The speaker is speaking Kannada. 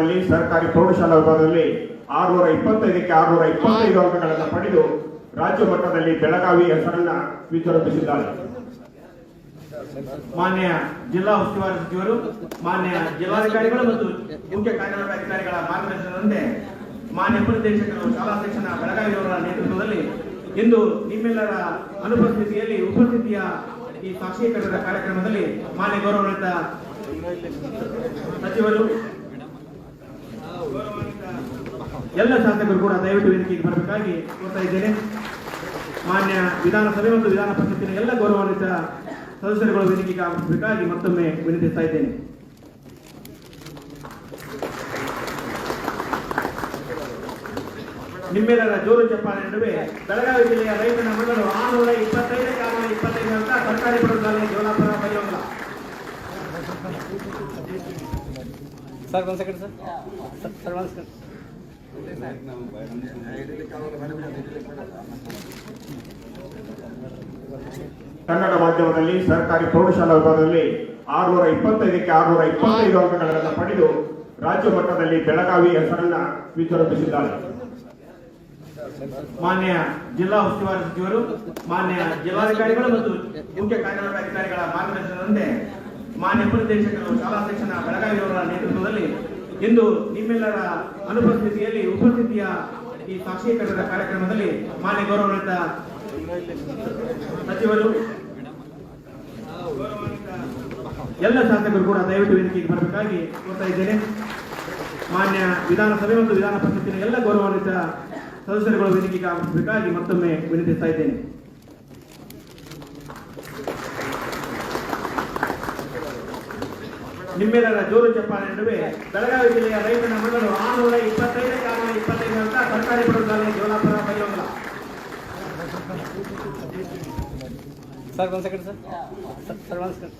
ಮಾಧ್ಯಮದಲ್ಲಿ ಸರ್ಕಾರಿ ಪ್ರೌಢಶಾಲಾ ವಿಭಾಗದಲ್ಲಿ 625ಕ್ಕೆ 625 ಅಂಕಗಳನ್ನು ಪಡೆದು ರಾಜ್ಯ ಮಟ್ಟದಲ್ಲಿ ಬೆಳಗಾವಿ ಹೆಸರನ್ನ ವಿಜೃಂಭಿಸಿದ್ದಾರೆ. ಮಾನ್ಯ ಜಿಲ್ಲಾ ಉಸ್ತುವಾರಿ ಸಚಿವರು, ಮಾನ್ಯ ಜಿಲ್ಲಾಧಿಕಾರಿಗಳು ಮತ್ತು ಮುಖ್ಯ ಕಾರ್ಯನಿರ್ವಹಣಾಧಿಕಾರಿಗಳ ಮಾರ್ಗದರ್ಶನದಂತೆ ಮಾನ್ಯ ಉಪನಿರ್ದೇಶಕರು ಶಾಲಾ ಶಿಕ್ಷಣ ಬೆಳಗಾವಿಯವರ ನೇತೃತ್ವದಲ್ಲಿ ಇಂದು ನಿಮ್ಮೆಲ್ಲರ ಉಪಸ್ಥಿತಿಯ ಈ ಸಾಕ್ಷೀಕರಣದ ಕಾರ್ಯಕ್ರಮದಲ್ಲಿ ಮಾನ್ಯ ಗೌರವಾನ್ವಿತ ಸಚಿವರು, ಎಲ್ಲ ಶಾಸಕರು ಕೂಡ ದಯವಿಟ್ಟು ವೇದಿಕೆಗೆ ಬರಬೇಕಾಗಿ ಕೋರ್ತಾ ಇದ್ದೇನೆ. ಮಾನ್ಯ ವಿಧಾನಸಭೆ ಮತ್ತು ವಿಧಾನ ಪರಿಷತ್ತಿನ ಎಲ್ಲ ಗೌರವಾನ್ವಿತ ಸದಸ್ಯರುಗಳು ವೇದಿಕೆಗೆ ಆಗಬೇಕಾಗಿ ಮತ್ತೊಮ್ಮೆ ವಿನಂತಿಸ್ತಾ ಇದ್ದೇನೆ. ನಿಮ್ಮೆಲ್ಲರ ಜೋರು ಚಪ್ಪಾಳೆ ನಡುವೆ ಬೆಳಗಾವಿ ಜಿಲ್ಲೆಯ ರೈತನ ಮಗಳು 625ಕ್ಕೆ 625 ಅಂತ ಸರ್ಕಾರಿ ಪ್ರೌಢಶಾಲೆ ಜೋಲಾಪುರ ಬೈಲೊಂಗಲ. ಸರ್ ಒಂದು ಸೆಕೆಂಡ್ ಸರ್ ಒಂದು ಸೆಕೆಂಡ್. ಕನ್ನಡ ಮಾಧ್ಯಮದಲ್ಲಿ ಸರ್ಕಾರಿ ಪ್ರೌಢಶಾಲಾ ವಿಭಾಗದಲ್ಲಿ 625ಕ್ಕೆ 625 ಅಂಕಗಳನ್ನು ಪಡೆದು ರಾಜ್ಯ ಮಟ್ಟದಲ್ಲಿ ಬೆಳಗಾವಿ ಹೆಸರನ್ನ ವಿಜೃಂಭಿಸಿದ್ದಾರೆ. ಮಾನ್ಯ ಜಿಲ್ಲಾ ಉಸ್ತುವಾರಿ ಸಚಿವರು, ಮಾನ್ಯ ಜಿಲ್ಲಾಧಿಕಾರಿಗಳು ಮತ್ತು ಮುಖ್ಯ ಕಾರ್ಯನಿರ್ವಹಣಾಧಿಕಾರಿಗಳ ಮಾರ್ಗದರ್ಶನದಂತೆ ಮಾನ್ಯ ಉಪನಿರ್ದೇಶಕರು ಶಾಲಾ ಶಿಕ್ಷಣ ಬೆಳಗಾವಿಯವರ ನೇತೃತ್ವದಲ್ಲಿ ಇಂದು ನಿಮ್ಮೆಲ್ಲರ ಉಪಸ್ಥಿತಿಯ ಈ ಸಾಕ್ಷೀಕರಣದ ಕಾರ್ಯಕ್ರಮದಲ್ಲಿ ಮಾನ್ಯ ಗೌರವಾನ್ವಿತ ಸಚಿವರು, ಎಲ್ಲ ಶಾಸಕರು ಕೂಡ ದಯವಿಟ್ಟು ವೇದಿಕೆಗೆ ಬರಬೇಕಾಗಿ ಕೋರ್ತಾ ಇದ್ದೇನೆ. ಮಾನ್ಯ ವಿಧಾನಸಭೆ ಮತ್ತು ವಿಧಾನ ಪರಿಷತ್ತಿನ ಎಲ್ಲ ಗೌರವಾನ್ವಿತ ಸದಸ್ಯರುಗಳು ವೇದಿಕೆಗೆ ಆಗಬೇಕಾಗಿ ಮತ್ತೊಮ್ಮೆ ವಿನಂತಿಸ್ತಾ ಇದ್ದೇನೆ. ನಿಮ್ಮೆಲ್ಲರ ಜೋರು ಚಪ್ಪಾಳೆ ನಡುವೆ ಬೆಳಗಾವಿ ಜಿಲ್ಲೆಯ ರೈತನ ಮಗಳು 625ಕ್ಕೆ 625 ಅಂತ ಸರ್ಕಾರಿ ಪ್ರೌಢಶಾಲೆ ಜೋಲಾಪುರ ಬೈಲೊಂಗಲ. ಸರ್ ಒಂದು ಸೆಕೆಂಡ್ ಸರ್ ಒಂದು ಸೆಕೆಂಡ್.